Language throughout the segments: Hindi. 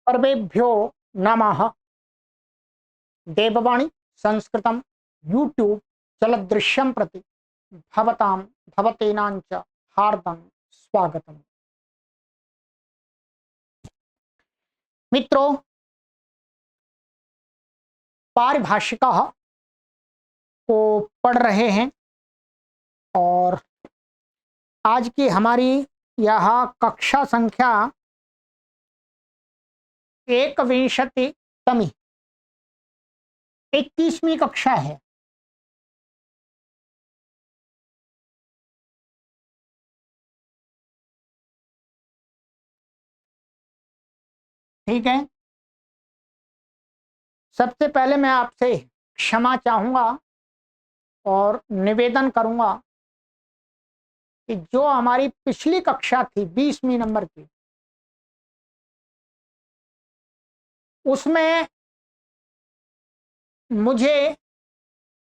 सर्वेभ्यो नमः। देववाणी संस्कृतम यूट्यूब चलदृश्यम प्रति भवतां भवतेनांच हार्दं स्वागतम। मित्रों, पारिभाषिकः को पढ़ रहे हैं और आज की हमारी यह कक्षा संख्या 21वीं 21वीं कक्षा है। ठीक है, सबसे पहले मैं आपसे क्षमा चाहूंगा और निवेदन करूंगा कि जो हमारी पिछली कक्षा थी 20वीं नंबर की, उसमें मुझे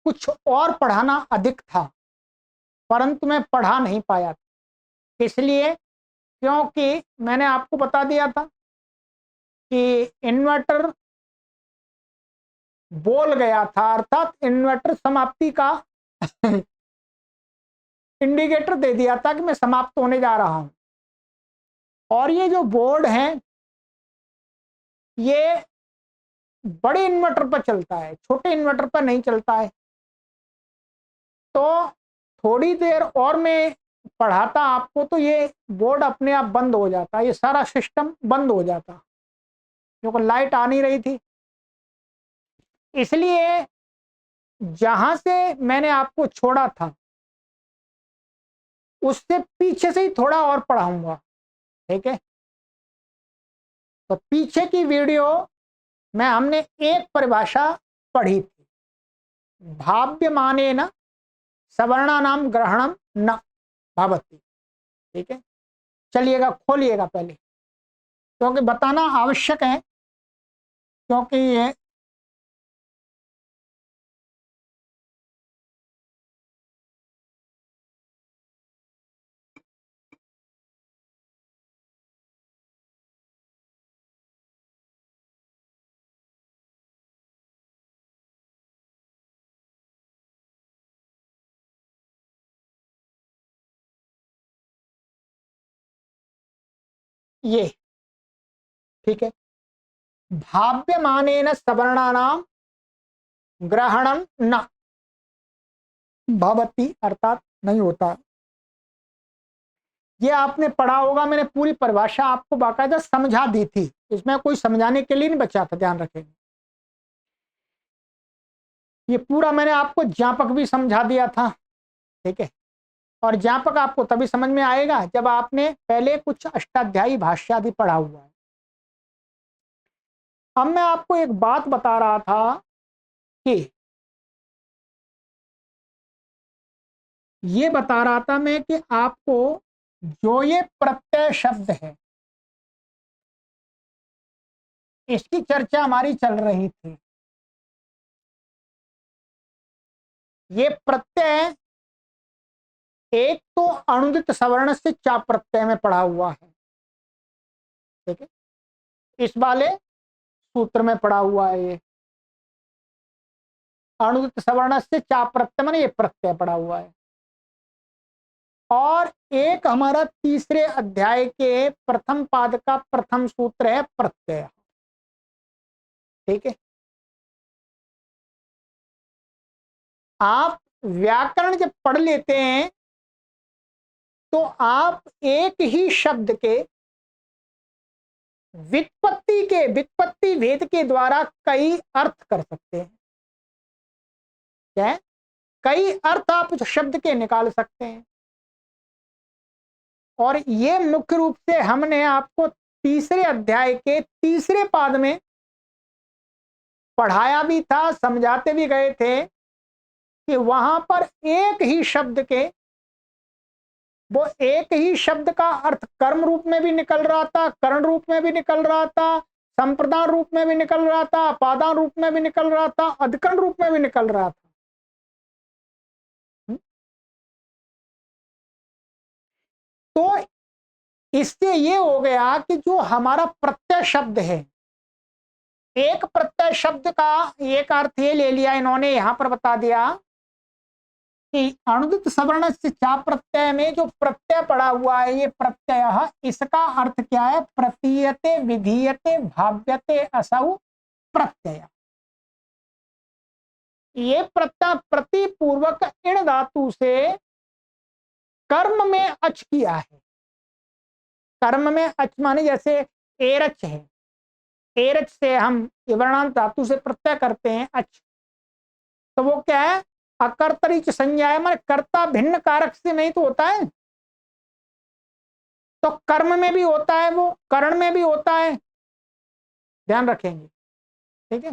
कुछ और पढ़ाना अधिक था, परंतु मैं पढ़ा नहीं पाया। इसलिए क्योंकि मैंने आपको बता दिया था कि इन्वर्टर बोल गया था, अर्थात इन्वर्टर समाप्ति का इंडिकेटर दे दिया था कि मैं समाप्त होने जा रहा हूं। और ये जो बोर्ड है ये बड़े इन्वर्टर पर चलता है, छोटे इन्वर्टर पर नहीं चलता है। तो थोड़ी देर और मैं पढ़ाता आपको तो ये बोर्ड अपने आप बंद हो जाता, ये सारा सिस्टम बंद हो जाता, क्योंकि लाइट आ नहीं रही थी। इसलिए जहां से मैंने आपको छोड़ा था उससे पीछे से ही थोड़ा और पढ़ाऊंगा। ठीक है, तो पीछे की वीडियो में हमने एक परिभाषा पढ़ी थी, भाव्यमानेन सवर्णानाम ग्रहणम न भवति। ठीक है, चलिएगा खोलिएगा पहले, क्योंकि बताना आवश्यक है, क्योंकि ये ठीक है, भाव्यमानेन सवर्णानाम ग्रहणम न भवति, अर्थात नहीं होता। ये आपने पढ़ा होगा, मैंने पूरी परिभाषा आपको बाकायदा समझा दी थी, इसमें कोई समझाने के लिए नहीं बचा था, ध्यान रखेंगे। ये पूरा मैंने आपको ज्ञापक भी समझा दिया था। ठीक है, और ज्ञापक आपको तभी समझ में आएगा जब आपने पहले कुछ अष्टाध्यायी भाष्य आदि पढ़ा हुआ है। अब मैं आपको एक बात बता रहा था कि ये बता रहा था मैं कि आपको जो ये प्रत्यय शब्द है इसकी चर्चा हमारी चल रही थी। ये प्रत्यय एक तो अनुदित सवर्ण से चा प्रत्यय में पढ़ा हुआ है। ठीक है, इस वाले सूत्र में पढ़ा हुआ है। ये अनुदित सवर्ण से चा प्रत्यय माने ये प्रत्यय पढ़ा हुआ है। और एक हमारा तीसरे अध्याय के प्रथम पाद का प्रथम सूत्र है प्रत्यय। ठीक है, आप व्याकरण जब पढ़ लेते हैं तो आप एक ही शब्द के व्युत्पत्ति भेद के द्वारा कई अर्थ कर सकते हैं। क्या है? कई अर्थ आप उस शब्द के निकाल सकते हैं। और ये मुख्य रूप से हमने आपको तीसरे अध्याय के तीसरे पाद में पढ़ाया भी था, समझाते भी गए थे कि वहां पर एक ही शब्द के, वो एक ही शब्द का अर्थ कर्म रूप में भी निकल रहा था, करण रूप में भी निकल रहा था, संप्रदान रूप में भी निकल रहा था, अपादान रूप में भी निकल रहा था, अधिकरण रूप में भी निकल रहा था। तो इससे ये हो गया कि जो हमारा प्रत्यय शब्द है एक प्रत्यय शब्द का एक अर्थ ये ले लिया इन्होंने, यहां पर बता दिया कि अणुदित सवर्ण से चा प्रत्यय में जो प्रत्यय पड़ा हुआ है, ये प्रत्यय, इसका अर्थ क्या है? प्रतीयते, विधीयते, भाव्यते, असौ प्रत्यय। ये प्रत्यय प्रतिपूर्वक इण धातु से कर्म में अच किया है। कर्म में अच माने जैसे एरच है, एरच से हम विवरणांत धातु से प्रत्यय करते हैं अच, तो वो क्या है? अकर्तरिच संज्ञा है, माने कर्ता भिन्न कारक से नहीं तो होता है, तो कर्म में भी होता है, वो करण में भी होता है, ध्यान रखेंगे। ठीक है,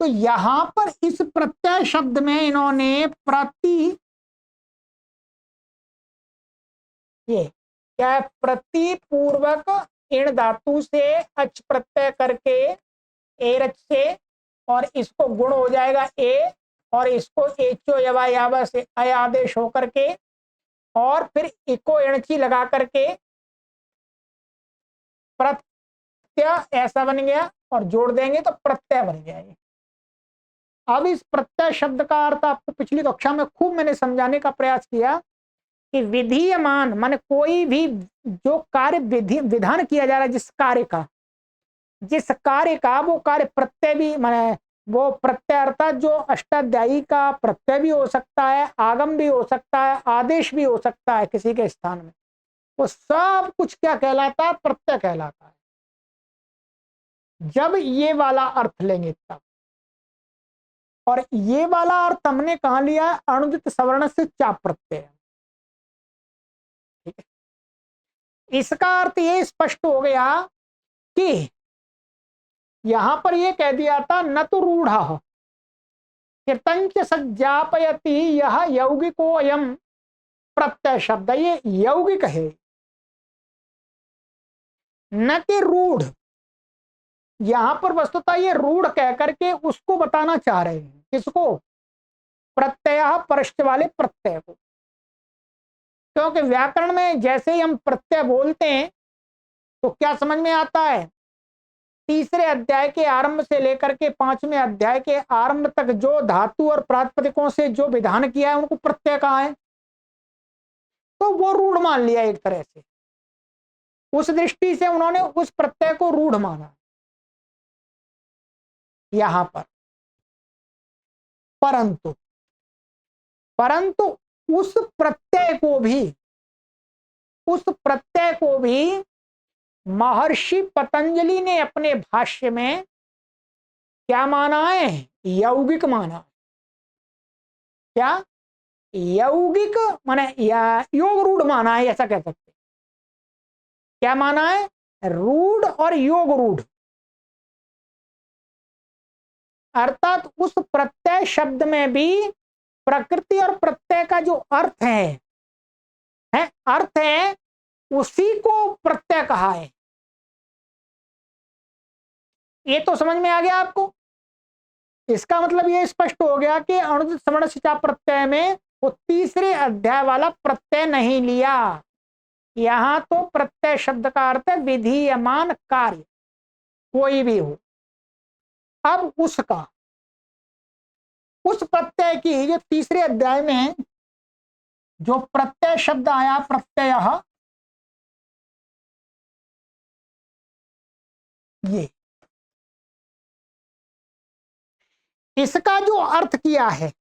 तो यहां पर इस प्रत्यय शब्द में इन्होंने प्रति, ये क्या है? प्रतिपूर्वक इण धातु से अच प्रत्यय करके एरच से, और इसको गुण हो जाएगा ए, और इसको एचो यवा यावा से अय आदेश होकर के, और फिर इको एणची लगा करके प्रत्यय ऐसा बन गया, और जोड़ देंगे तो प्रत्यय बन गया ये। अब इस प्रत्यय शब्द का अर्थ आपको पिछली कक्षा में खूब मैंने समझाने का प्रयास किया कि विधीयमान माने कोई भी जो कार्य विधान किया जा रहा है, जिस कार्य का वो कार्य प्रत्यय भी माने वो प्रत्यय अर्थात जो अष्टाध्यायी का प्रत्यय भी हो सकता है, आगम भी हो सकता है, आदेश भी हो सकता है किसी के स्थान में, वो सब कुछ क्या कहलाता है? प्रत्यय कहलाता है। जब ये वाला अर्थ लेंगे तब, और ये वाला अर्थ हमने कहा लिया? अणुदित सवर्ण से चा प्रत्यय। ठीक है, इसका अर्थ ये स्पष्ट हो गया कि यहां पर ये कह दिया था न तो रूढ़ कृतंच सज्जापयति, यह यौगिको अयम प्रत्यय शब्द, ये यौगिक है न कि रूढ़। यहां पर वस्तुतः ये रूढ़ कह करके उसको बताना चाह रहे हैं, किसको? प्रत्यय परश्च वाले प्रत्यय को। क्योंकि व्याकरण में जैसे ही हम प्रत्यय बोलते हैं तो क्या समझ में आता है? तीसरे अध्याय के आरंभ से लेकर के पांचवें अध्याय के आरंभ तक जो धातु और प्रातिपदिकों से जो विधान किया है उनको प्रत्यय कहा है, तो वो रूढ़ मान लिया एक तरह से। उस दृष्टि से उन्होंने उस प्रत्यय को रूढ़ माना। यहां पर परंतु परंतु उस प्रत्यय को भी महर्षि पतंजलि ने अपने भाष्य में क्या माना है? यौगिक माना। क्या? यौगिक माने योग रूढ़ माना है, ऐसा कह सकते। क्या माना है? रूढ़ और योग रूढ़, अर्थात उस प्रत्यय शब्द में भी प्रकृति और प्रत्यय का जो अर्थ है उसी को प्रत्यय कहा है। ये तो समझ में आ गया आपको? इसका मतलब ये स्पष्ट हो गया कि अणुदित सवर्ण से चा प्रत्यय में वो तीसरे अध्याय वाला प्रत्यय नहीं लिया। यहां तो प्रत्यय शब्द का अर्थ है विधीयमान कार्य, कोई भी हो। अब उस प्रत्यय की जो तीसरे अध्याय में जो प्रत्यय शब्द आया, प्रत्यय, ये इसका जो अर्थ किया है,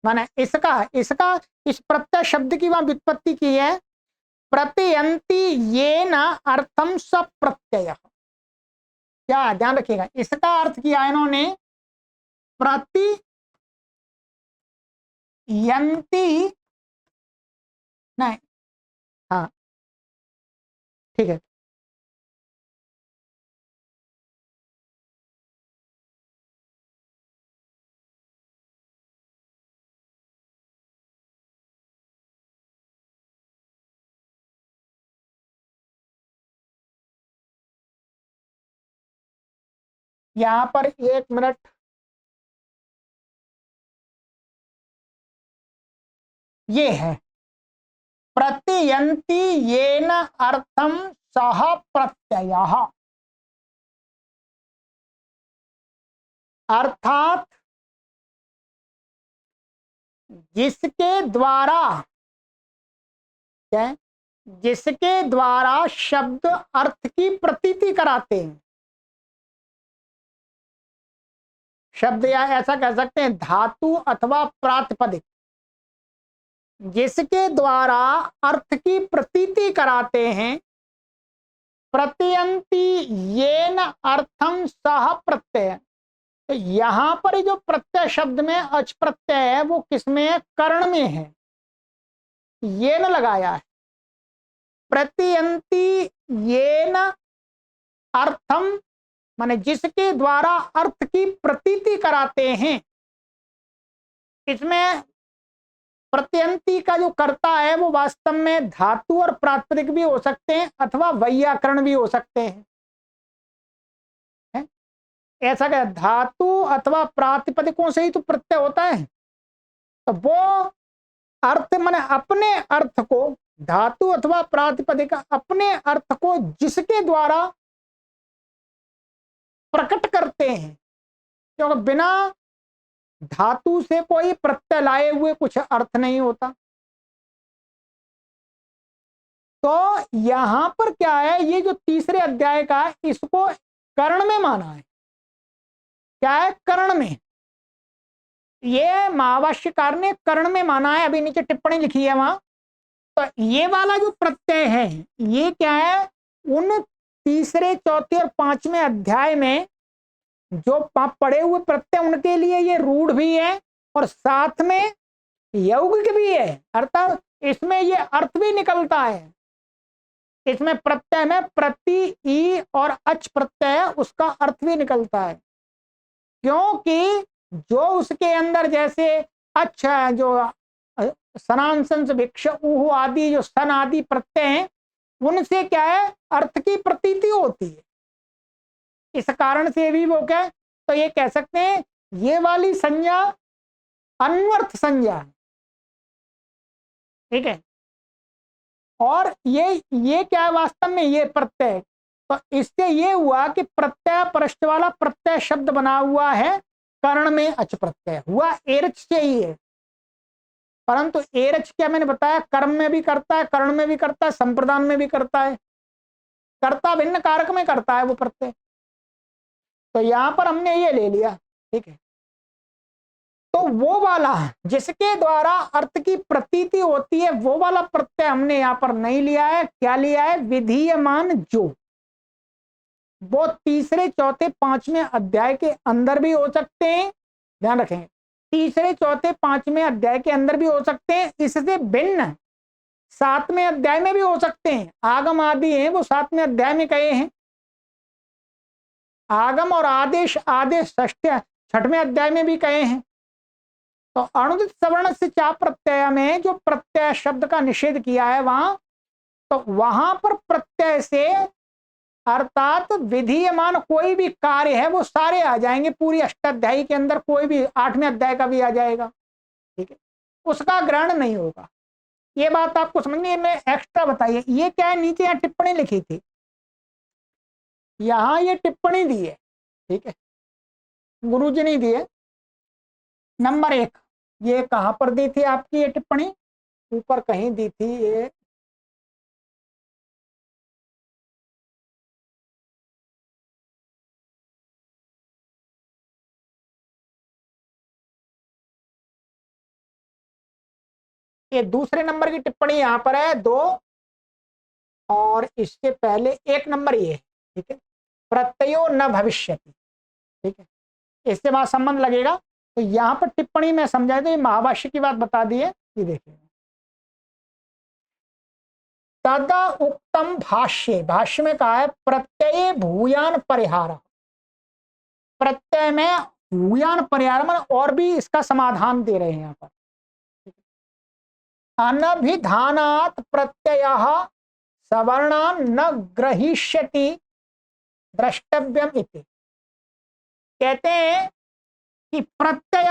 माने इसका इसका इस प्रत्यय शब्द की वहां व्युत्पत्ति की है, प्रत्ययंती ये न अर्थम स प्रत्यय। क्या ध्यान रखिएगा, इसका अर्थ किया है इन्होंने प्रतियंती, नहीं, हाँ ठीक है, यहां पर 1 मिनट, ये है प्रतियंती येन अर्थम सह प्रत्यय। अर्थात जिसके द्वारा, क्या है, जिसके द्वारा शब्द अर्थ की प्रतीति कराते हैं। शब्द या ऐसा कह सकते हैं धातु अथवा प्रातिपदिक, जिसके द्वारा अर्थ की प्रतीति कराते हैं। प्रत्ययंती येन अर्थम सह प्रत्यय। तो यहां पर जो प्रत्यय शब्द में अच प्रत्यय है वो किसमें है? कर्ण में है, येन लगाया है। प्रत्ययंती येन अर्थम माने जिसके द्वारा अर्थ की प्रतीति कराते हैं। इसमें प्रत्ययंती का जो कर्ता है वो वास्तव में धातु और प्रातिपदिक भी हो सकते हैं अथवा वैयाकरण भी हो सकते हैं। ऐसा क्या, धातु अथवा प्रातिपदिकों से ही तो प्रत्यय होता है। तो वो अर्थ माने अपने अर्थ को, धातु अथवा प्रातिपदिक अपने अर्थ को जिसके द्वारा प्रकट करते हैं, क्योंकि बिना धातु से कोई प्रत्यय लाए हुए कुछ अर्थ नहीं होता। तो यहां पर क्या है, ये जो तीसरे अध्याय का है इसको कर्ण में माना है। क्या है? कर्ण में। ये महाभाष्यकार ने कर्ण में माना है, अभी नीचे टिप्पणी लिखी है वहां। तो ये वाला जो प्रत्यय है ये क्या है, उन तीसरे चौथे और पांचवें अध्याय में जो पढ़े हुए प्रत्यय उनके लिए ये रूढ़ भी है और साथ में यौगिक भी है, अर्थात इसमें ये अर्थ भी निकलता है। इसमें प्रत्यय में प्रति ई और अच प्रत्यय है, उसका अर्थ भी निकलता है। क्योंकि जो उसके अंदर जैसे अच्छा जो सनांसंस भिक्ष ऊह आदि जो सन आदि प्रत्यय हैं उनसे क्या है, अर्थ की प्रतीति होती है। इस कारण से भी वो क्या, तो ये कह सकते हैं ये वाली संज्ञा अन्वर्थ संज्ञा है। ठीक है। और ये क्या है वास्तव में, ये प्रत्यय, तो इससे ये हुआ कि प्रत्यय परष्ट वाला प्रत्यय शब्द बना हुआ है कर्ण में, अच प्रत्यय हुआ एरच से ही है। परंतु एरच क्या मैंने बताया, कर्म में भी करता है, कर्ण में भी करता है, संप्रदान में भी करता है, कर्ता भिन्न कारक में करता है वो प्रत्यय। तो यहां पर हमने ये ले लिया। ठीक है। तो वो वाला जिसके द्वारा अर्थ की प्रतीति होती है वो वाला प्रत्यय हमने यहां पर नहीं लिया है। क्या लिया है? विधीयमान जो। वो तीसरे चौथे पांचवें अध्याय के अंदर भी हो सकते हैं, ध्यान रखें, तीसरे चौथे पांचवें अध्याय के अंदर भी हो सकते हैं। इससे भिन्न सातवें अध्याय में भी हो सकते हैं। आगम आदि हैं वो सातवें अध्याय में कहे हैं। आगम और आदेश आदेश छठवें अध्याय में भी कहे हैं। तो अनुदित सवर्ण से चा प्रत्यय में जो प्रत्यय शब्द का निषेध किया है वहां, तो वहां पर प्रत्यय से अर्थात विधीयमान कोई भी कार्य है वो सारे आ जाएंगे। पूरी अष्टाध्यायी के अंदर कोई भी, आठवें अध्याय का भी आ जाएगा। ठीक है, उसका ग्रहण नहीं होगा। ये बात आपको समझनी है, मैं एक्स्ट्रा बताइए। ये क्या है, नीचे यहाँ टिप्पणी लिखी थी, यहाँ ये टिप्पणी दी है। ठीक है, गुरुजी ने दी है। नंबर 1, ये कहां पर दी थी आपकी ये टिप्पणी? ऊपर कहीं दी थी ये दूसरे नंबर की टिप्पणी यहां पर है 2, और इसके पहले 1 नंबर ये है। ठीक है, प्रत्ययो न भविष्यति। ठीक है, इससे वहां संबंध लगेगा। तो यहाँ पर टिप्पणी में समझाए तो ये महाभाष्य की बात बता दी है। ये देखिए, तदा उक्तम भाष्य, भाष्य में कहा है प्रत्यय भूयान परिहार। प्रत्यय में भूयान परिहार में और भी इसका समाधान दे रहे हैं यहाँ पर। अनभिधानात् प्रत्ययः सवर्णान् न ग्रहीष्यति द्रष्टव्यम इति। कहते हैं कि प्रत्यय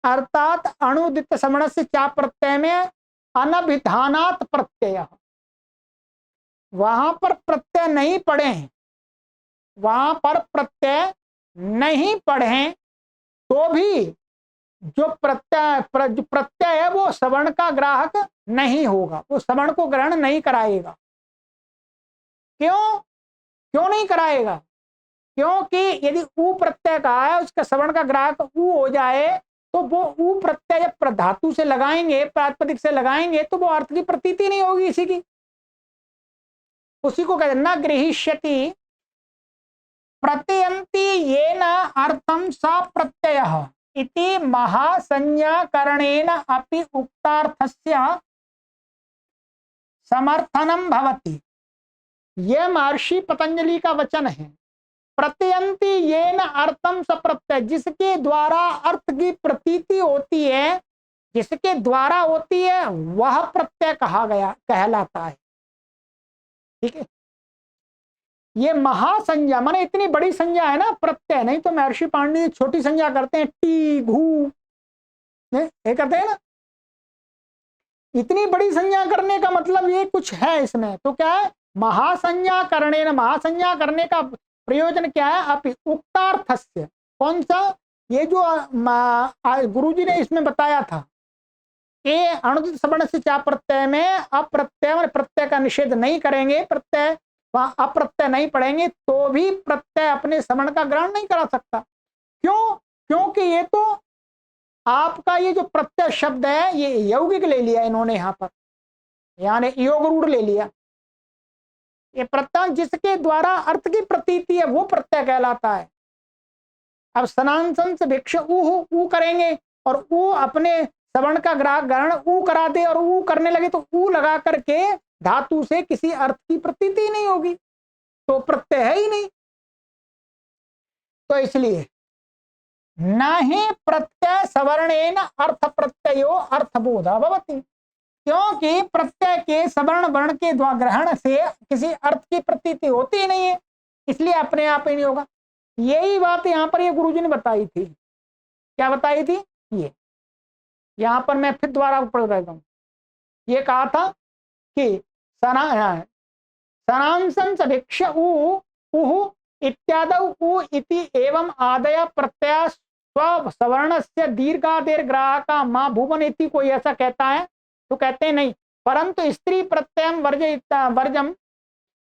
अर्थात अणुदित सवर्ण से चा प्रत्यय में अनभिधानात् प्रत्यय, वहां पर प्रत्यय नहीं पड़े हैं, वहां पर प्रत्यय नहीं पढ़ें तो भी जो प्रत्यय है वो सवर्ण का ग्राहक नहीं होगा, वो सवर्ण को ग्रहण नहीं कराएगा। क्यों क्यों नहीं कराएगा? क्योंकि यदि ऊ प्रत्यय का है, उसका सवर्ण का ग्राहक ऊ हो जाए तो वो ऊ प्रत्यय जब धातु से लगाएंगे, प्रातिपदिक से लगाएंगे, तो वो अर्थ की प्रतीति नहीं होगी इसी की। उसी को कहते न गृहीष्यति प्रत्ययंती येन अर्थम स प्रत्ययः इति महासंज्ञाकरणेन अपि उक्तार्थस्य समर्थनम भवति। यह महर्षि पतंजलि का वचन है। प्रत्ययंती येन अर्थम स प्रत्यय, जिसके द्वारा अर्थ की प्रतीति होती है, जिसके द्वारा होती है वह प्रत्यय कहा गया कहलाता है। ठीक है, ये महासंज्ञा माने इतनी बड़ी संज्ञा है ना प्रत्यय, नहीं तो महर्षि पाणिनि छोटी संज्ञा करते हैं, टी घू ये करते हैं ना। इतनी बड़ी संज्ञा करने का मतलब ये कुछ है इसमें, तो क्या है महासंज्ञा करने, महासंज्ञा करने का प्रयोजन क्या है? अपि उक्तार्थस्य, कौन सा? ये जो गुरुजी ने इसमें बताया था, ये अणुदित सवर्ण से चा प्रत्यय में अप्रत्यय प्रत्यय का निषेध नहीं करेंगे, प्रत्यय अप्रत्यय नहीं पढ़ेंगे तो भी प्रत्यय अपने सवर्ण का ग्रहण नहीं करा सकता। क्यों? क्योंकि ये तो आपका ये जो प्रत्यय शब्द है ये यौगिक ले लिया इन्होंने यहाँ पर, यानी योग रूढ़ ले लिया। ये प्रत्यय जिसके द्वारा अर्थ की प्रतीति है वो प्रत्यय कहलाता है। अब सनांसन से भिक्ष ऊ करेंगे और ऊ अपने सवर्ण का ग्रहण ऊ करा दे और ऊ करने लगे तो ऊ लगा करके धातु से किसी अर्थ की प्रतीति नहीं होगी, तो प्रत्यय है ही नहीं। तो इसलिए न ही प्रत्यय सवर्णेन अर्थ प्रत्ययो अर्थबोधा भवति, क्योंकि प्रत्यय के सवर्ण वर्ण के द्वारा ग्रहण से किसी अर्थ की प्रतीति होती ही नहीं है, इसलिए अपने आप ही नहीं होगा। यही बात यहाँ पर ये गुरुजी ने बताई थी। क्या बताई थी? ये यहाँ पर मैं फिर दोबारा पढ़ रहा हूँ। ये कहा था कि सनांसन भिक्ष उहु इत्यादौ उ इति एवं आदय प्रत्यय स्व सवर्णस्य दीर्घादेर ग्राहका मां भुवन इति कोई ऐसा कहता है तो कहते हैं नहीं, परंतु स्त्री प्रत्ययम वर्जम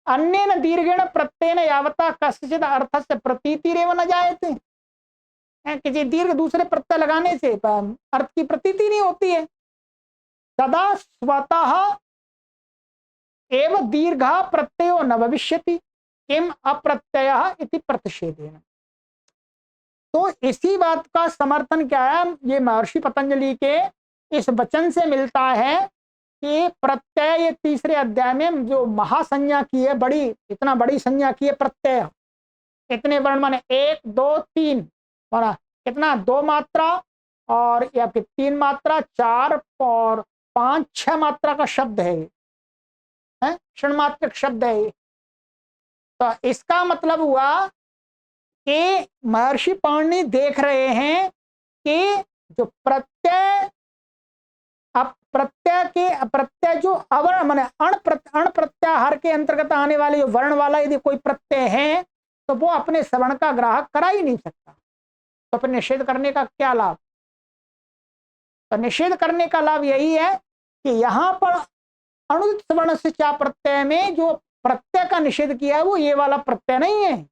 अन्येन दीर्घेण प्रत्ययन यावता कस्यचिद अर्थस्य प्रतीतिरेव न जायते। किसी दीर्घ दूसरे प्रत्यय लगाने से अर्थ की प्रतीति नहीं होती है। तदा स्वतः एव दीर्घा प्रत्ययो न भविष्यति किम अप्रत्ययः इति प्रतिषेधेन। तो इसी बात का समर्थन क्या है? ये महर्षि पतंजलि के इस वचन से मिलता है कि प्रत्यय, ये तीसरे अध्याय में जो महासंज्ञा की है, बड़ी इतना बड़ी संज्ञा की है प्रत्यय, इतने वर्ण माने 1 2 3 माना कितना 2 मात्रा और या फिर 3 मात्रा 4 और 5 6 मात्रा का शब्द है, षण्मात्रिक शब्द है। तो इसका मतलब हुआ कि महर्षि पाणिनि देख रहे हैं कि जो प्रत्यय प्रत्यय जो अवर्ण माने अण प्रत्याहार के अंतर्गत आने वाले जो वर्ण वाला यदि कोई प्रत्यय है तो वो अपने सवर्ण का ग्राहक करा ही नहीं सकता। तो फिर निषेध करने का क्या लाभ? तो निषेध करने का लाभ यही है कि यहाँ पर अणुदित सवर्ण से चा प्रत्यय में जो प्रत्यय का निषेध किया है वो ये वाला प्रत्यय नहीं है,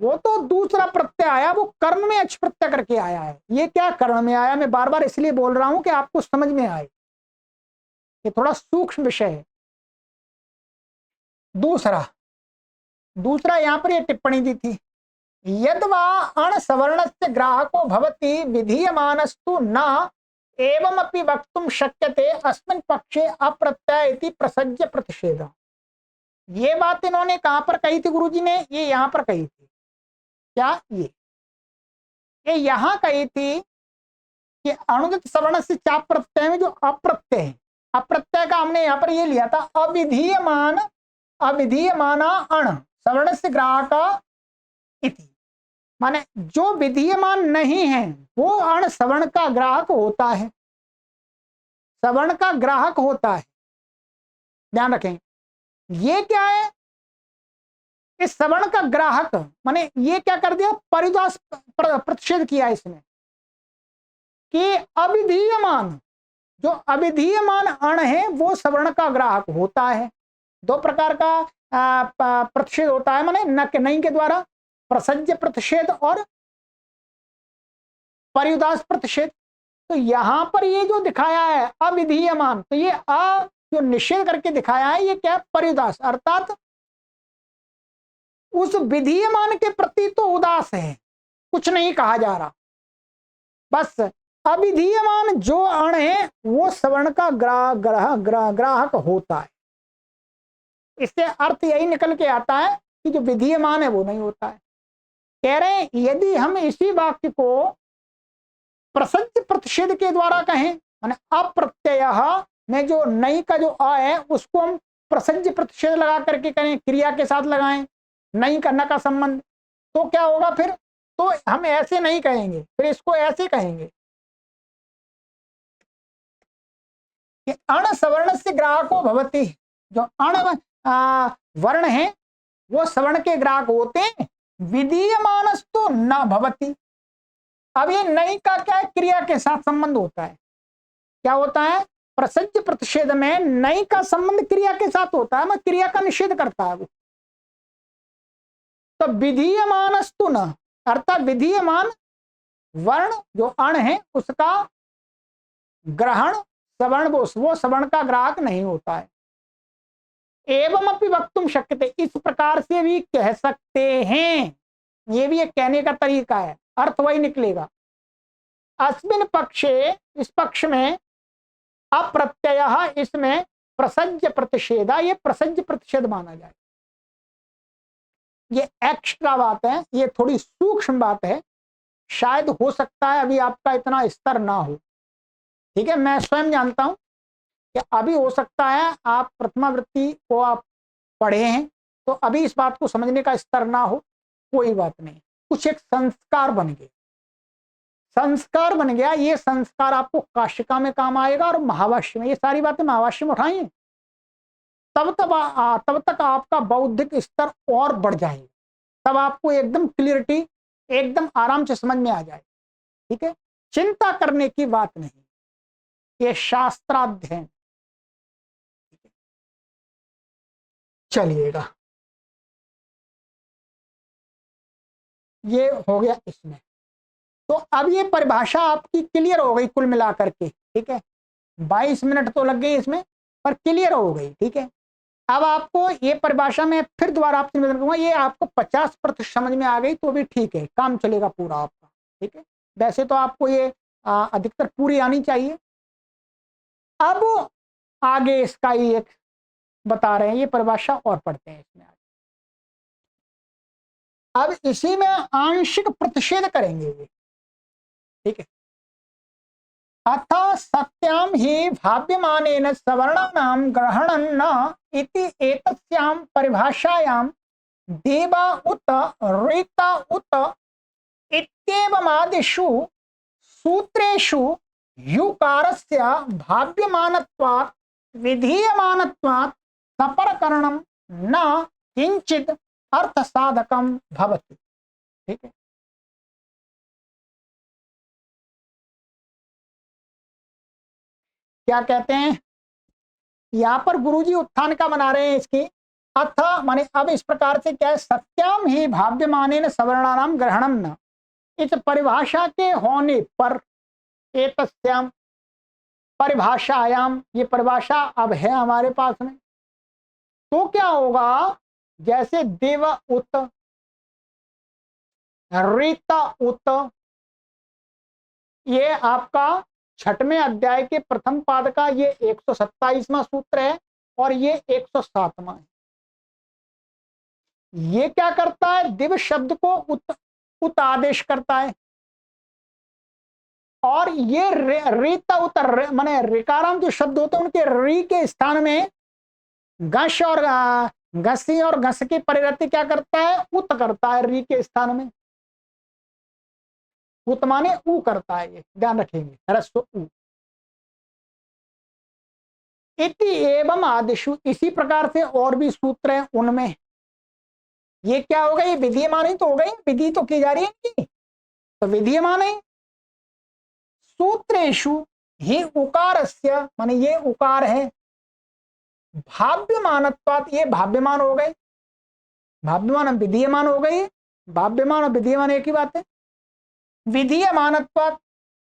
वो तो दूसरा प्रत्यय आया, वो कर्म में अच प्रत्यय करके आया है। ये क्या कर्ण में आया? मैं बार बार इसलिए बोल रहा हूं कि आपको समझ में आए, ये थोड़ा सूक्ष्म विषय है। दूसरा यहां पर ये टिप्पणी दी थी, यद्वा अण सवर्णस्य ग्राहको भवति विधीयमानस्तु न एवमपि वक्तुं शक्यते अस्मिन् पक्षे अप्रत्यय इति प्रसज्य प्रतिषेध। ये बात इन्होंने कहां पर कही थी गुरुजी ने? ये यहां पर कही थी। क्या? ये यहां कही थी कि अणुदित सवर्ण से चा प्रत्यय में जो अप्रत्यय है, अप्रत्यय का हमने यहां पर ये लिया था अविधीयमाना अण सवर्ण से ग्राहका इति, माने जो विधीयमान नहीं है वो अण सवर्ण का ग्राहक होता है, सवर्ण का ग्राहक होता है। ध्यान रखें। ये क्या है? इस सवर्ण का ग्राहक माने ये क्या कर दिया, परिदास प्रतिषेध किया इसमें कि अविधीयमान, जो अविधीयमान अण है वो सवर्ण का ग्राहक होता है। दो प्रकार का प्रतिषेध होता है, माने न के नहीं के द्वारा प्रसज्य प्रतिषेध और परिदास प्रतिषेध। तो यहां पर ये जो दिखाया है अविधीयमान, तो ये जो निषेध करके दिखाया है ये क्या, परिदास, अर्थात उस विधीयमान के प्रति तो उदास है, कुछ नहीं कहा जा रहा। बस अविधीयमान जो अण है वो सवर्ण का ग्राहक होता है। इससे अर्थ यही निकल के आता है कि जो विधीयमान है वो नहीं होता है। कह रहे हैं यदि हम इसी वाक्य को प्रसज्य प्रतिषेध के द्वारा कहें, माने अप्रत्यय में जो नहीं का जो अ है उसको हम प्रसज्य प्रतिषेध लगा करके करें, क्रिया के साथ लगाएं, नहीं करना का संबंध, तो क्या होगा फिर, तो हम ऐसे नहीं कहेंगे, फिर इसको ऐसे कहेंगे कि अण सवर्ण से ग्राहको भवति, जो अण वर्ण है वो सवर्ण के ग्राहक होते हैं, विधीयमानस्तु न भवति। अब ये नहीं का क्या है, क्रिया के साथ संबंध होता है। क्या होता है, प्रसज्य प्रतिषेध में नहीं का संबंध क्रिया के साथ होता है, मैं क्रिया का निषेध करता है वो। तो विधीयमानस्तु न, अर्थात विधीयमान वर्ण जो अण है उसका ग्रहण सवर्ण वो सवर्ण का ग्राहक नहीं होता है। एवं अपि वक्तुम शक्यते, इस प्रकार से भी कह सकते हैं, ये भी एक कहने का तरीका है, अर्थ वही निकलेगा। अस्मिन पक्षे, इस पक्ष में अप्रत्यय, इसमें प्रसज्य प्रतिषेधा, ये प्रसज्य प्रतिषेध माना जाए। ये एक्स्ट्रा बात है, ये थोड़ी सूक्ष्म बात है, शायद हो सकता है अभी आपका इतना स्तर ना हो, ठीक है, मैं स्वयं जानता हूं कि अभी हो सकता है आप प्रथमावृत्ति को आप पढ़े हैं तो अभी इस बात को समझने का स्तर ना हो, कोई बात नहीं, कुछ एक संस्कार बन गए, संस्कार बन गया, ये संस्कार आपको काशिका में काम आएगा और महाभाष्य में, ये सारी बातें महाभाष्य में उठाइए, तब तक आपका बौद्धिक स्तर और बढ़ जाएगा, तब आपको एकदम क्लियरिटी, एकदम आराम से समझ में आ जाए, ठीक है, चिंता करने की बात नहीं, ये शास्त्राध्ययन। चलिएगा, ये हो गया इसमें। तो अब ये परिभाषा आपकी क्लियर हो गई कुल मिलाकर के, ठीक है, 22 मिनट तो लग गए इसमें पर क्लियर हो गई, ठीक है। अब आपको ये परिभाषा में फिर दोबारा आपसे निवेदन करूंगा, ये आपको 50% समझ में आ गई तो भी ठीक है, काम चलेगा पूरा आपका, ठीक है। वैसे तो आपको ये अधिकतर पूरी आनी चाहिए। अब आगे इसका ही एक बता रहे हैं, ये परिभाषा और पढ़ते हैं इसमें। अब इसी में आंशिक प्रतिषेध करेंगे ये, ठीक है। अथ सत्याम ही भाव्यमानेन सवर्णानां ग्रहणं न इति एतस्यां परिभाषायां देवा उत ऋता उत इत्येवमादिषु सूत्रेषु युकारस्य भाव्यमानत्वात् विधीयमानत्वात् सपरकरणं न किंचित अर्थ साधकम भवति, ठीक है। क्या कहते हैं यहां पर गुरुजी उत्थान का बना रहे हैं इसकी, अथ माने अब इस प्रकार से क्या है, सत्याम ही भाव्यमानेन सवर्णानाम ग्रहणम न, इस परिभाषा के होने पर, एतस्याम परिभाषायाम, ये परिभाषा अब है हमारे पास में, तो क्या होगा, जैसे देव उत रीता उत, ये आपका 6वें अध्याय के प्रथम पाद का ये 127वां सूत्र है और ये 107वां है। ये क्या करता है, दिव शब्द को उत आदेश करता है, और ये रीता उत माने ऋकारांत जो शब्द होते हैं उनके री के स्थान में गश और घसी और घस की परिवर्ती क्या करता है, उत करता है, री के स्थान में उत माने ऊ करता है, ये ध्यान रखेंगे, ह्रस्व ऊ। इति एवं आदिशु, इसी प्रकार से और भी सूत्र हैं उनमें ये क्या हो गई, ये विधीयमान ही तो हो गई, विधि तो की जा रही है इनकी, तो विधीयमान है। सूत्रेषु ही उकारस्य, माने ये उकार है, भाव्यमानत्वात्, ये भाव्यमान हो गए, भाव्यमान विधीयमान हो गई, भाव्यमान और विधीयमान एक ही बात है। विधीयमानत्वात्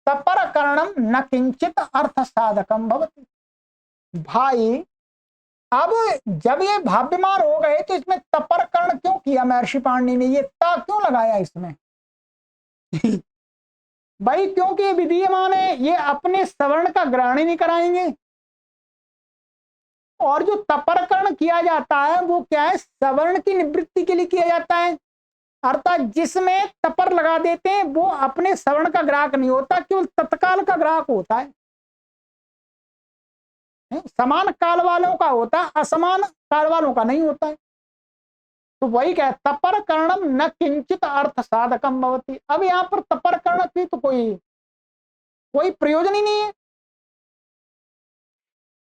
तपरकरणम न किंचित अर्थ साधकम भवति। भाई अब जब ये भाव्यमान हो गए तो इसमें तपरकरण क्यों किया महर्षि पाणिनि ने, ये ता क्यों लगाया इसमें? भाई क्योंकि ये विधीयमान है, ये अपने सवर्ण का ग्रहण ही नहीं कराएंगे। और जो तपरकरण किया जाता है वो क्या है, सवर्ण की निवृत्ति के लिए किया जाता है, अर्थात जिसमें तपर लगा देते हैं वो अपने सवर्ण का ग्राहक नहीं होता, केवल तत्काल का ग्राहक होता है। समान काल वालों का होता, असमान काल वालों का नहीं होता है। तो वही क्या है, तपरकरणम न किंचित अर्थ साधकम भवति। अब यहां पर तपरकरण की तो कोई प्रयोजन ही नहीं है।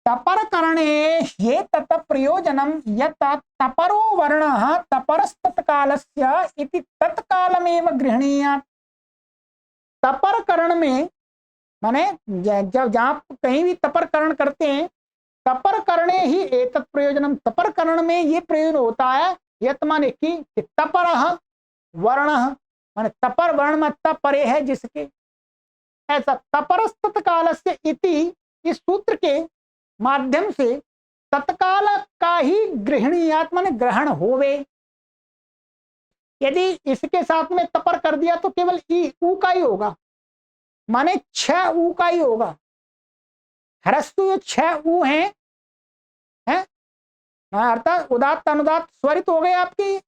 तपरकरणे ये तत प्रयोजनम यत तपरो वर्ण तपरस्तत्कालस्य इति तत्कालमेव गृह्णीयात्। तपरकरण में माने जब जहां कहीं भी तपरकरण करते हैं, तपरकरणे ही एतत् प्रयोजनम, तपरकरण में ये प्रयोजन होता है, यत माने कि तपरः वर्णः, माने तपर वर्ण में परे है जिसके, ऐसा तपरस्तत्कालस्य इति इस सूत्र के माध्यम से तत्काल का ही गृहणीयात् माने ग्रहण होवे। यदि इसके साथ में तपर कर दिया तो केवल ई ऊ का ही होगा, माने 6 ऊ का ही होगा। ह्रस्व जो 6 ऊ हैं अर्थात उदात्त अनुदात्त स्वरित हो गए आपकी,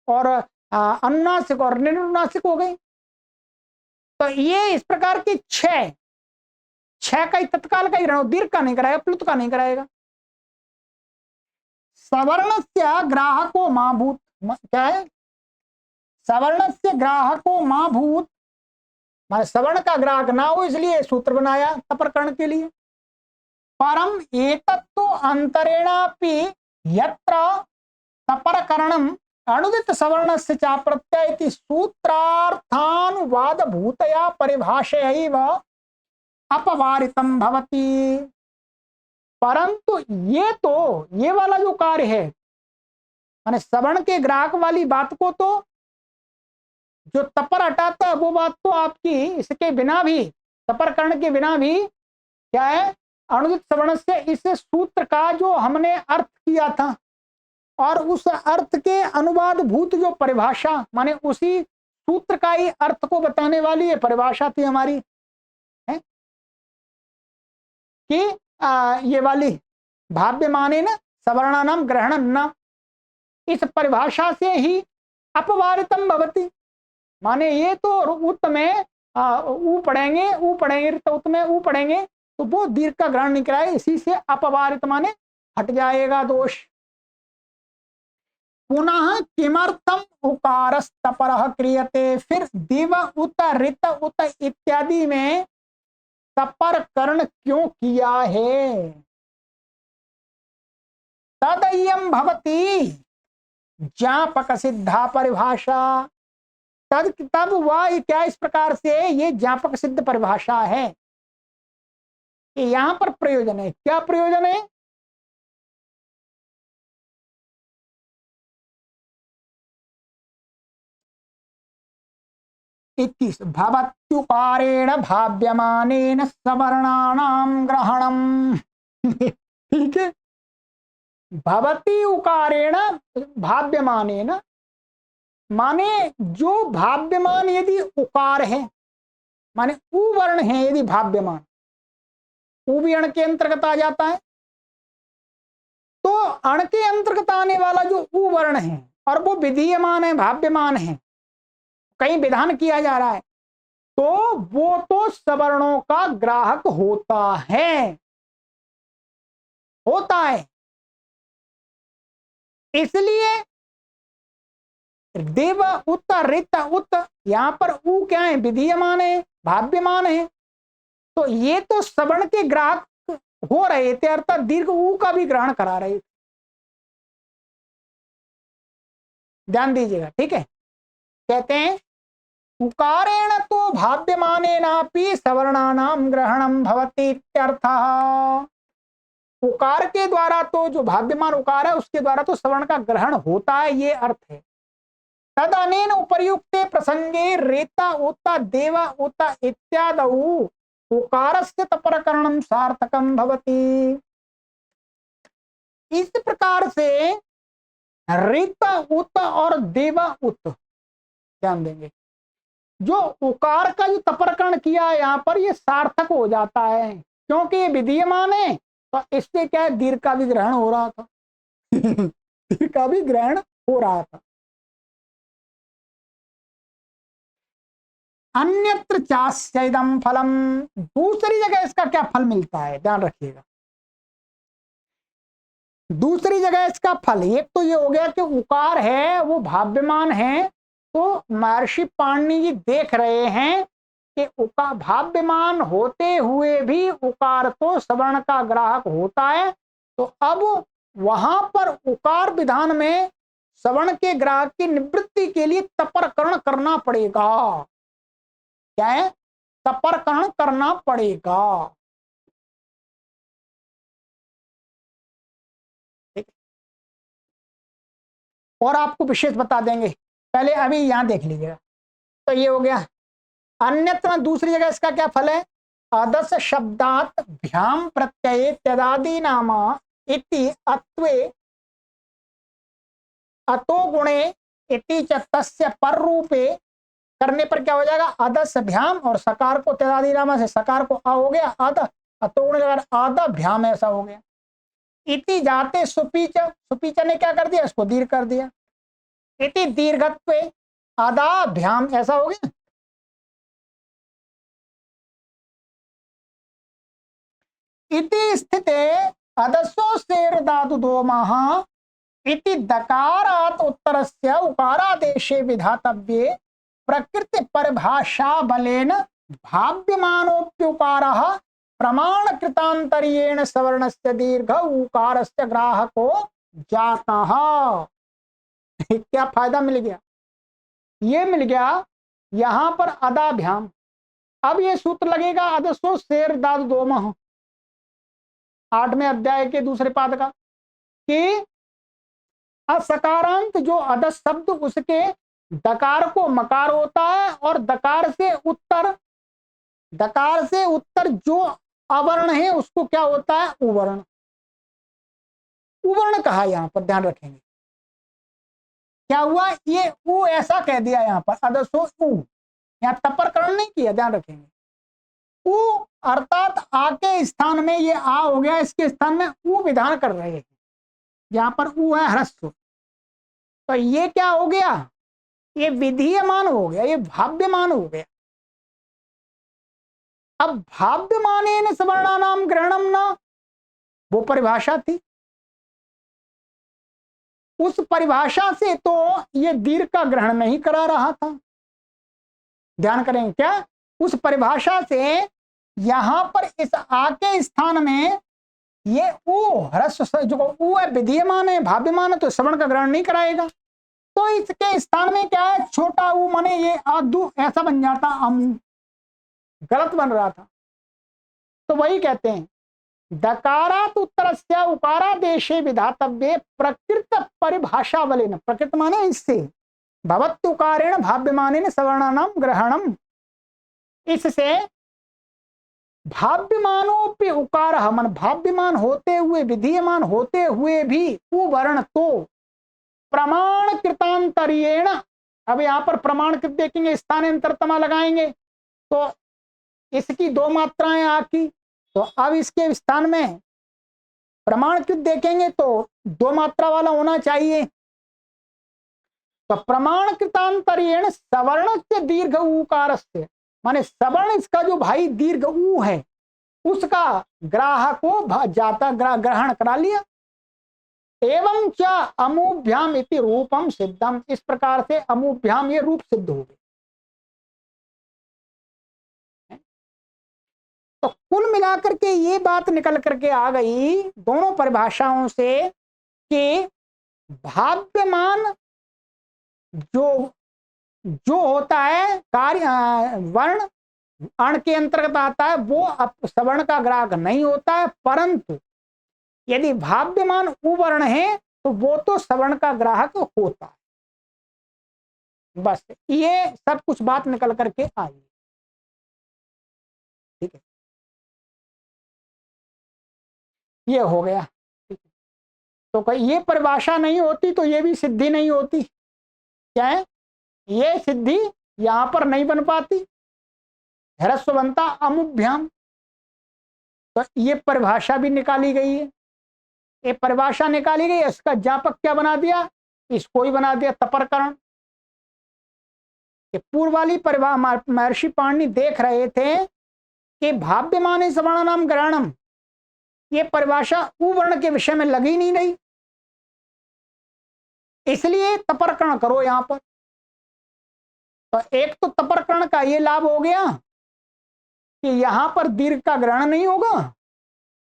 और अनुनासिक और निरुनासिक हो गई। तो ये इस प्रकार की 6 का ही तत्काल का ही ग्रहण, दीर्घ का नहीं कराएगा, प्लुत का नहीं कराएगा। सवर्ण से ग्राहको मां भूत, क्या है, सवर्ण से ग्राहको मां भूत, माने सवर्ण का ग्राहक ना हो इसलिए सूत्र बनाया तपरकरण के लिए। परम एतत्तु अंतरेणापि यत्र तपरकरणम अनुदित सवर्णस्य च प्रत्यय इति सूत्रार्थानुवाद भूतया परिभाषयैव अपवारितम भवति। परंतु ये वाला जो कार्य है, माने सवर्ण के ग्राहक वाली बात को तो जो तपर हटाता है वो बात तो आपकी इसके बिना भी, तपरकरण के बिना भी क्या है, अनुदित सवर्ण से इस सूत्र का जो हमने अर्थ किया था, और उस अर्थ के अनुवाद भूत जो परिभाषा, माने उसी सूत्र का ही अर्थ को बताने वाली ये परिभाषा थी हमारी, है कि ये वाली भाव्यमानेन सवर्णानाम ग्रहणं न, इस परिभाषा से ही अपवारितम भवति, माने ये तो उत में ऊ पढ़ेंगे तो उत में ऊ पढ़ेंगे तो वो दीर्घ का ग्रहण नहीं कराए, इसी से अपवारित माने हट जाएगा दोष। पुनः किमर्थम उकारस्तपरः क्रियते, फिर दिव उत ऋत उत इत्यादि में तपरकरण क्यों किया है? तदयम भवति ज्ञापक सिद्धा परिभाषा, तब वह क्या इस प्रकार से ये ज्ञापक सिद्ध परिभाषा है कि यहां पर प्रयोजन है। क्या प्रयोजन है? भवत्युकारेण भाव्यमानेन सवर्णानां ग्रहणम्। ठीक है, भवति उकारेण भाव्यमानेन, माने जो भाव्यमान यदि उकार है, माने उ वर्ण है यदि भाव्यमान, उ भी अण के अंतर्गत आ जाता है, तो अण के अंतर्गत आने वाला जो उ वर्ण है और वो विधीयमान है, भाव्यमान है, कहीं विधान किया जा रहा है, तो वो तो सवर्णों का ग्राहक होता है। इसलिए देव उत ऋत उत, यहां पर उ क्या है, विधीयमान है, भाव्यमान है, तो ये तो सवर्ण के ग्राहक हो रहे थे, अर्थात दीर्घ उ का भी ग्रहण करा रहे थे। ध्यान दीजिएगा, ठीक है। कहते हैं उकारेण तो भाव्यमानेनापि सवर्णानाम ग्रहणम भवति इत्यर्थः। उकार के द्वारा तो जो भाव्यमान उकार है उसके द्वारा तो सवर्ण का ग्रहण होता है, ये अर्थ है। तद अनेन उपर्युक्ते प्रसंगे रेता उता देवा उता इत्यादौ उकारस्य तपरकरणम सार्थकम भवति। इस प्रकार से रेता उत और देवा उत, ध्यान देंगे, जो उकार का जो तपरकरण किया है यहाँ पर, ये सार्थक हो जाता है, क्योंकि ये विधीयमान है। तो इससे क्या है, दीर्घ का भी ग्रहण हो रहा था दीर्घ का भी ग्रहण हो रहा था। अन्यत्र चास्यैदं फलम, दूसरी जगह इसका क्या फल मिलता है, ध्यान रखिएगा। दूसरी जगह इसका फल, एक तो ये हो गया कि उकार है वो भाव्यमान है, तो महर्षि पाणिनि जी देख रहे हैं कि उकार भाव्यमान होते हुए भी उकार तो सवर्ण का ग्राहक होता है। तो अब वहां पर उकार विधान में सवर्ण के ग्राहक की निवृत्ति के लिए तपरकरण करना पड़ेगा। क्या है, तपरकरण करना पड़ेगा। और आपको विशेष बता देंगे, पहले अभी यहां देख लीजिएगा। तो ये हो गया। अन्यत्र दूसरी जगह इसका क्या फल है, अदस शब्दात भ्याम प्रत्यय त्यदादि नामा इति अत्वे अतो गुणे इति च तस्य पर रूपे करने पर क्या हो जाएगा, अदस भ्याम और सकार को त्यदादि नामा से सकार को आ हो गया, अद अतो गुणे आदा भ्याम ऐसा हो गया। इति जाते सुपीच, सुपीच ने क्या कर दिया, इसको दीर्घ कर दिया। इति दीर्घत्वे आदाभ्याम ऐसा हो गया। इति स्थिते अदसो सेर धातु दो महा इति दकारात उत्तरस्य उकारादेशे विधातव्ये प्रकृति परिभाषा बलेन भाव्यमानोप्युकारः प्रमाण कृतांतर्येण सवर्णस्य दीर्घ उकारस्य ग्राहको जातः। क्या फायदा मिल गया, ये मिल गया यहां पर अदाभ्याम। अब ये सूत्र लगेगा अदसो शेर दाद दोमह, 8वें अध्याय के दूसरे पाद का, कि असकारांत जो अदस शब्द उसके दकार को मकार होता है और दकार से उत्तर जो अवर्ण है उसको क्या होता है, उवर्ण। उवर्ण कहा यहां पर, ध्यान रखेंगे। क्या हुआ, ये उ ऐसा कह दिया यहां पर, अदसो उ, यहां तपरकरण नहीं किया, ध्यान रखेंगे। उ अर्थात आ के स्थान में ये आ हो गया, इसके स्थान में उ विधान कर रहे हैं। यहां पर उ है ह्रस्व, तो ये क्या हो गया, ये विधीयमान हो गया, ये भाव्यमान हो गया। अब भाव्यमानेन सवर्णानाम ग्रहणम न, वो परिभाषा थी, उस परिभाषा से तो ये दीर्घ का ग्रहण नहीं करा रहा था। ध्यान करेंगे क्या, उस परिभाषा से यहां पर इस आ के स्थान में ये उ ह्रस्व जो उ है विधीयमान है, भाव्यमान है, तो सवर्ण का ग्रहण नहीं कराएगा। तो इसके स्थान में क्या है, छोटा उ माने ये आदु ऐसा बन जाता, अमु, गलत बन रहा था। तो वही कहते हैं दकारात उत्तरस्य उकारादेशे विधातव्ये प्रकृत परिभाषा बलेन, प्रकृत माने इससे, भवत्युकारेण भाव्यमानेन सवर्णानाम ग्रहणम, इससे भाव्यमानोपि उकारः, मन भाव्यमान होते हुए विधीयमान होते हुए भी उवर्ण तो प्रमाण कृतांतर्येण, अब यहां पर प्रमाण कृत देखेंगे, स्थानांतरतमा लगाएंगे तो इसकी दो मात्राएं आकी, तो अब इसके स्थान में प्रमाण कृत देखेंगे तो दो मात्रा वाला होना चाहिए। तो प्रमाण कृतांतर्येण सवर्ण से दीर्घ उकारस्य, माने सवर्ण इसका जो भाई दीर्घ उ है उसका ग्राहक को जाता ग्रहण करा लिया। एवं च अमुभ्याम इति रूपम सिद्धम, इस प्रकार से अमुभ्याम ये रूप सिद्ध हो गए। तो कुल मिलाकर के ये बात निकल करके आ गई दोनों परिभाषाओं से कि भाव्यमान जो जो होता है कार्य वर्ण अण के अंतर्गत आता है वो सवर्ण का ग्राहक नहीं होता है, परंतु यदि भाव्यमान उवर्ण है तो वो तो सवर्ण का ग्राहक होता है। बस ये सब कुछ बात निकल करके आई। ठीक है, ये हो गया। ठीक है, तो कहीं ये परिभाषा नहीं होती तो ये भी सिद्धि नहीं होती। क्या है, ये सिद्धि यहां पर नहीं बन पाती। ह्रस्व बनता अमुभ्याम, तो ये परिभाषा भी निकाली गई है। ये परिभाषा निकाली गई, इसका ज्ञापक क्या बना दिया, इसको ही बना दिया तपरकरण। पूर्व वाली परिभाषा महर्षि पाणिनि देख रहे थे कि भाव्यमान सवर्ण नाम ग्रहणम, ये परिभाषा उवर्ण के विषय में लगी नहीं रही, इसलिए तपरकरण करो यहां पर। तो एक तो तपरकरण का ये लाभ हो गया कि यहां पर दीर्घ का ग्रहण नहीं होगा,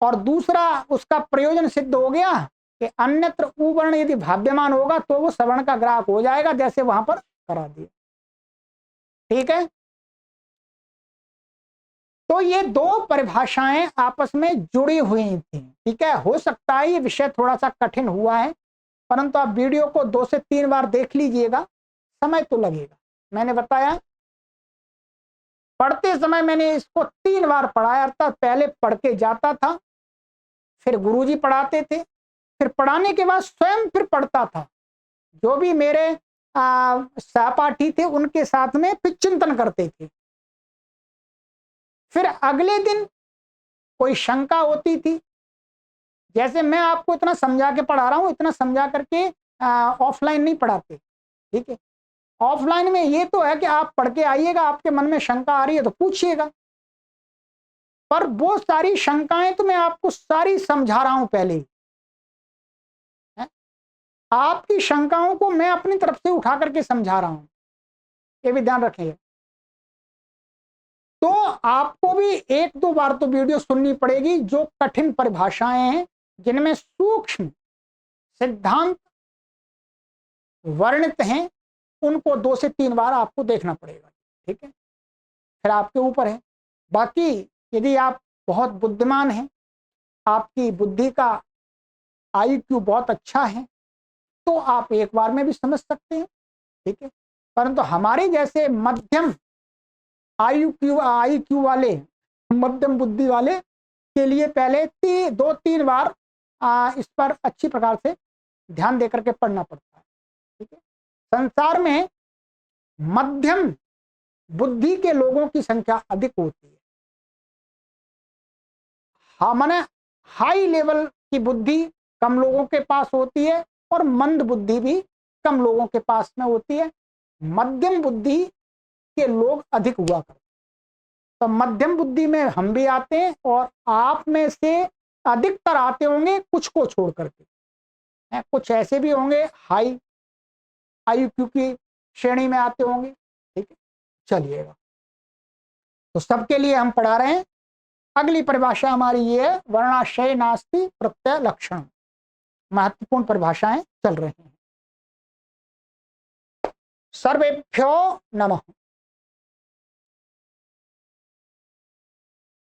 और दूसरा उसका प्रयोजन सिद्ध हो गया कि अन्यत्र उवर्ण यदि भाव्यमान होगा तो वो सवर्ण का ग्राहक हो जाएगा, जैसे वहां पर करा दिया। ठीक है, तो ये दो परिभाषाएं आपस में जुड़ी हुई थी। ठीक है, हो सकता है ये विषय थोड़ा सा कठिन हुआ है, परंतु आप वीडियो को 2 से 3 बार देख लीजिएगा, समय तो लगेगा। मैंने बताया पढ़ते समय मैंने इसको 3 बार पढ़ाया, अर्थात पहले पढ़ के जाता था, फिर गुरुजी पढ़ाते थे, फिर पढ़ाने के बाद स्वयं फिर पढ़ता था, जो भी मेरे सहपाठी थे उनके साथ में फिर चिंतन करते थे। फिर अगले दिन कोई शंका होती थी, जैसे मैं आपको इतना समझा के पढ़ा रहा हूं, इतना समझा करके ऑफलाइन नहीं पढ़ाते। ठीक है, ऑफलाइन में ये तो है कि आप पढ़ के आइएगा, आपके मन में शंका आ रही है तो पूछिएगा, पर वो सारी शंकाएं तो मैं आपको सारी समझा रहा हूं पहले ही। आपकी शंकाओं को मैं अपनी तरफ से उठा करके समझा रहा हूं, ये भी ध्यान रखिए। तो आपको भी 1-2 बार तो वीडियो सुननी पड़ेगी, जो कठिन परिभाषाएं हैं जिनमें सूक्ष्म सिद्धांत वर्णित हैं, उनको 2 से 3 बार आपको देखना पड़ेगा। ठीक है, फिर आपके ऊपर है। बाकी यदि आप बहुत बुद्धिमान हैं, आपकी बुद्धि का IQ बहुत अच्छा है, तो आप एक बार में भी समझ सकते हैं। ठीक है, परंतु हमारे जैसे मध्यम IQ वाले, मध्यम बुद्धि वाले के लिए पहले 2-3 बार इस पर अच्छी प्रकार से ध्यान देकर के पढ़ना पड़ता है। ठीक है, संसार में मध्यम बुद्धि के लोगों की संख्या अधिक होती है। हाँ, माने हाई लेवल की बुद्धि कम लोगों के पास होती है, और मंद बुद्धि भी कम लोगों के पास में होती है। मध्यम बुद्धि के लोग अधिक हुआ करते, तो मध्यम बुद्धि में हम भी आते हैं, और आप में से अधिकतर आते होंगे कुछ को छोड़ करके, कुछ ऐसे भी होंगे हाई IQ की श्रेणी में आते होंगे। ठीक है, चलिएगा, तो सबके लिए हम पढ़ा रहे हैं। अगली परिभाषा हमारी ये है, वर्णाश्रय नास्ति प्रत्यय लक्षण। महत्वपूर्ण परिभाषाएं चल रही हैं। सर्वेभ्यो नमः।